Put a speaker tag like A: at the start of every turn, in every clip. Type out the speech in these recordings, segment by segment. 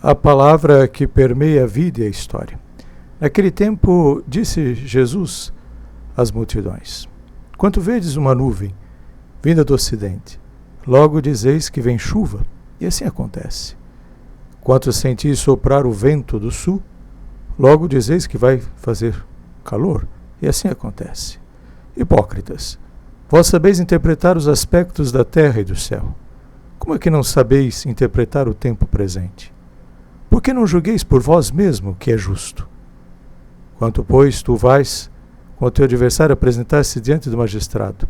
A: A palavra que permeia a vida e a história. Naquele tempo, disse Jesus às multidões: quando vedes uma nuvem vinda do ocidente, logo dizeis que vem chuva, e assim acontece. Quando sentis soprar o vento do sul, logo dizeis que vai fazer calor, e assim acontece. Hipócritas, vós sabeis interpretar os aspectos da terra e do céu. Como é que não sabeis interpretar o tempo presente? Por que não julgueis por vós mesmo que é justo? Quanto, pois, tu vais com o teu adversário apresentar-se diante do magistrado,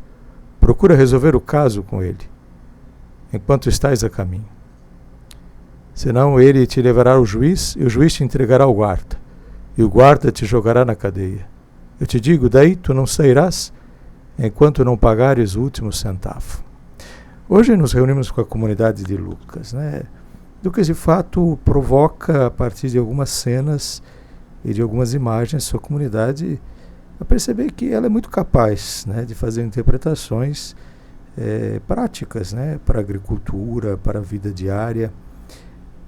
A: procura resolver o caso com ele, enquanto estais a caminho. Senão ele te levará ao juiz, e o juiz te entregará ao guarda, e o guarda te jogará na cadeia. Eu te digo, daí tu não sairás, enquanto não pagares o último centavo. Hoje nos reunimos com a comunidade de Lucas, Lucas, de fato, provoca, a partir de algumas cenas e de algumas imagens, sua comunidade a perceber que ela é muito capaz de fazer interpretações práticas para a agricultura, para a vida diária,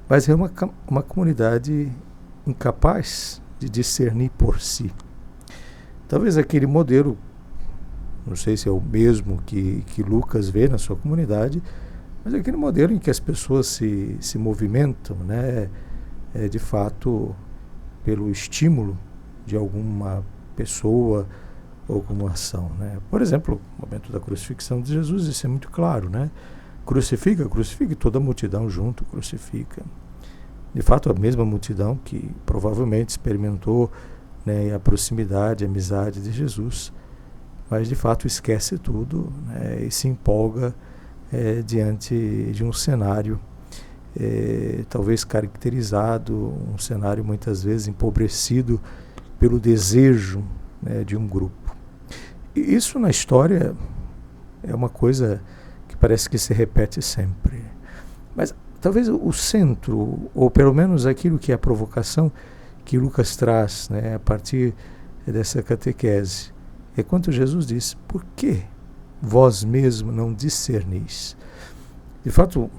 A: mas é uma comunidade incapaz de discernir por si. Talvez aquele modelo, não sei se é o mesmo que Lucas vê na sua comunidade, mas aquele modelo em que as pessoas se movimentam, de fato, pelo estímulo de alguma pessoa ou alguma ação. Por exemplo, no momento da crucifixão de Jesus, isso é muito claro. Crucifica e toda a multidão junto crucifica. De fato, a mesma multidão que provavelmente experimentou a proximidade, a amizade de Jesus, mas de fato esquece tudo e se empolga diante de um cenário talvez caracterizado, um cenário muitas vezes empobrecido pelo desejo de um grupo. E isso na história é uma coisa que parece que se repete sempre. Mas talvez o centro, ou pelo menos aquilo que é a provocação que Lucas traz a partir dessa catequese, é quando Jesus diz: por que vós mesmo não discernis? De fato,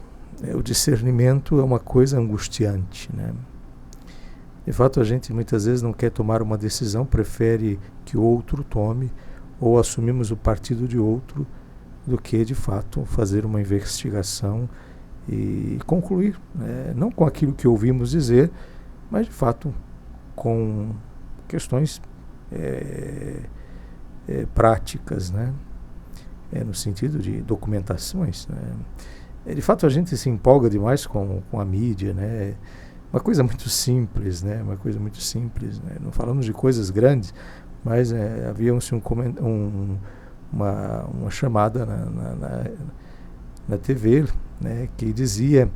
A: o discernimento é uma coisa angustiante. De fato, a gente muitas vezes não quer tomar uma decisão, prefere que o outro tome, ou assumimos o partido de outro, do que, de fato, fazer uma investigação e concluir, não com aquilo que ouvimos dizer, mas, de fato, com questões práticas, no sentido de documentações. De fato, a gente se empolga demais com a mídia, uma coisa muito simples, uma coisa muito simples. Não falamos de coisas grandes, mas havia uma chamada na TV, que dizia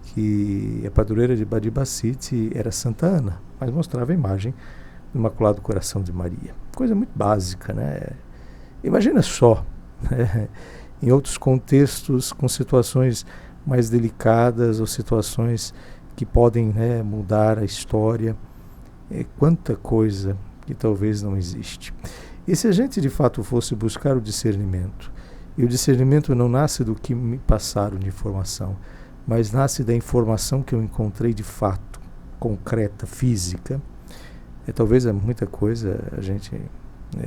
A: que a padroeira de Badibacite era Santa Ana, mas mostrava a imagem do Imaculado Coração de Maria. Coisa muito básica, Imagina só, em outros contextos, com situações mais delicadas ou situações que podem mudar a história, quanta coisa que talvez não existe. E se a gente de fato fosse buscar o discernimento, e o discernimento não nasce do que me passaram de informação, mas nasce da informação que eu encontrei de fato, concreta, física, talvez muita coisa a gente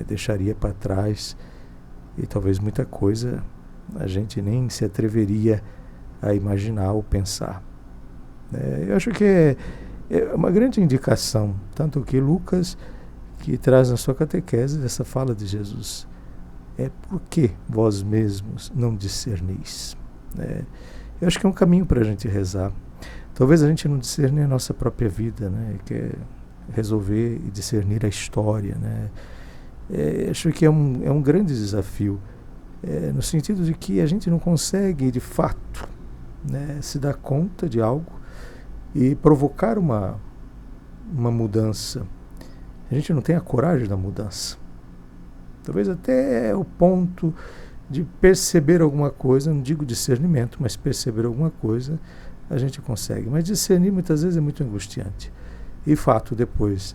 A: deixaria para trás, e talvez muita coisa a gente nem se atreveria a imaginar ou pensar. Eu acho que é uma grande indicação, tanto que Lucas, que traz na sua catequese dessa fala de Jesus, por que vós mesmos não discernis? Eu acho que é um caminho para a gente rezar. Talvez a gente não discerne a nossa própria vida, que é resolver e discernir a história, acho que é um grande desafio, no sentido de que a gente não consegue, de fato, se dar conta de algo e provocar uma mudança. A gente não tem a coragem da mudança. Talvez até o ponto de perceber alguma coisa, não digo discernimento, mas perceber alguma coisa, a gente consegue. Mas discernir muitas vezes é muito angustiante. E fato, depois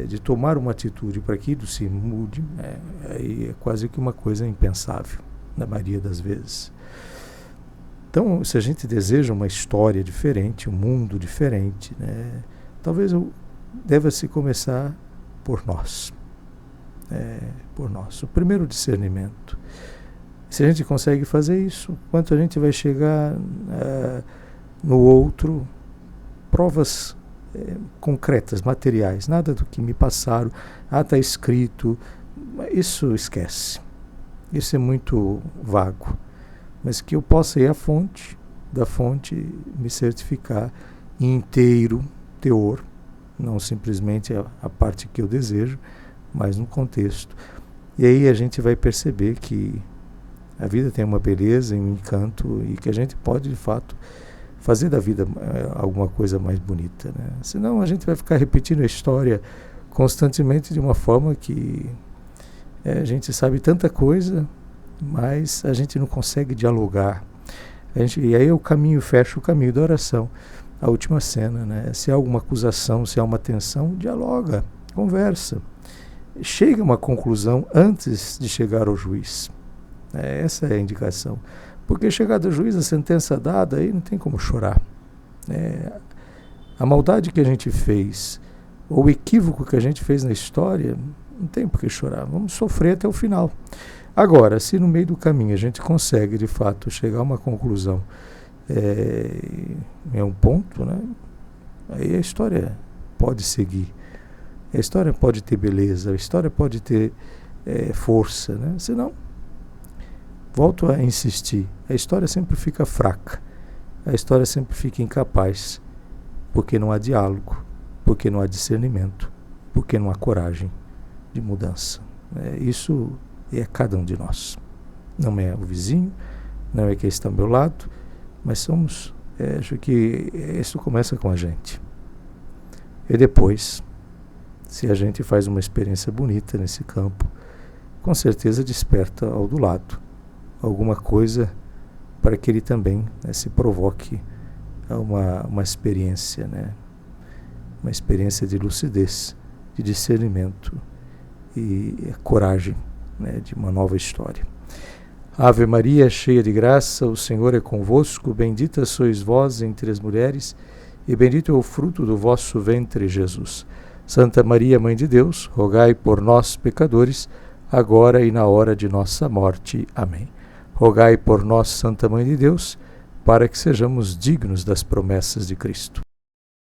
A: de tomar uma atitude para que isso se mude, aí é quase que uma coisa impensável, na maioria das vezes. Então, se a gente deseja uma história diferente, um mundo diferente, né, talvez deva se começar por nós. Por nós. O primeiro discernimento. Se a gente consegue fazer isso, quanto a gente vai chegar no outro, provas concretas, materiais, nada do que me passaram, está escrito, isso esquece. Isso é muito vago. Mas que eu possa ir à fonte, da fonte me certificar inteiro, teor, não simplesmente a parte que eu desejo, mas no contexto. E aí a gente vai perceber que a vida tem uma beleza e um encanto e que a gente pode, de fato, fazer da vida alguma coisa mais bonita, né? Senão a gente vai ficar repetindo a história constantemente de uma forma que a gente sabe tanta coisa, mas a gente não consegue dialogar. E aí fecha o caminho da oração, a última cena, né? Se há alguma acusação, se há uma tensão, dialoga, conversa. Chega a uma conclusão antes de chegar ao juiz. Essa é a indicação. Porque chegado ao juiz, a sentença dada, aí não tem como chorar. A maldade que a gente fez, ou o equívoco que a gente fez na história, não tem por que chorar. Vamos sofrer até o final. Agora, se no meio do caminho a gente consegue, de fato, chegar a uma conclusão, é um ponto, né? Aí a história pode seguir. A história pode ter beleza, a história pode ter força, né? Senão, volto a insistir, a história sempre fica fraca, a história sempre fica incapaz, porque não há diálogo, porque não há discernimento, porque não há coragem de mudança. Isso é cada um de nós. Não é o vizinho, não é quem está ao meu lado, mas acho que isso começa com a gente. E depois, se a gente faz uma experiência bonita nesse campo, com certeza desperta ao do lado alguma coisa para que ele também, né, se provoque a uma experiência, né? Uma experiência de lucidez, de discernimento e coragem, né, de uma nova história. Ave Maria, cheia de graça, o Senhor é convosco, bendita sois vós entre as mulheres, e bendito é o fruto do vosso ventre, Jesus. Santa Maria, Mãe de Deus, rogai por nós, pecadores, agora e na hora de nossa morte. Amém. Rogai por nós, Santa Mãe de Deus, para que sejamos dignos das promessas de Cristo.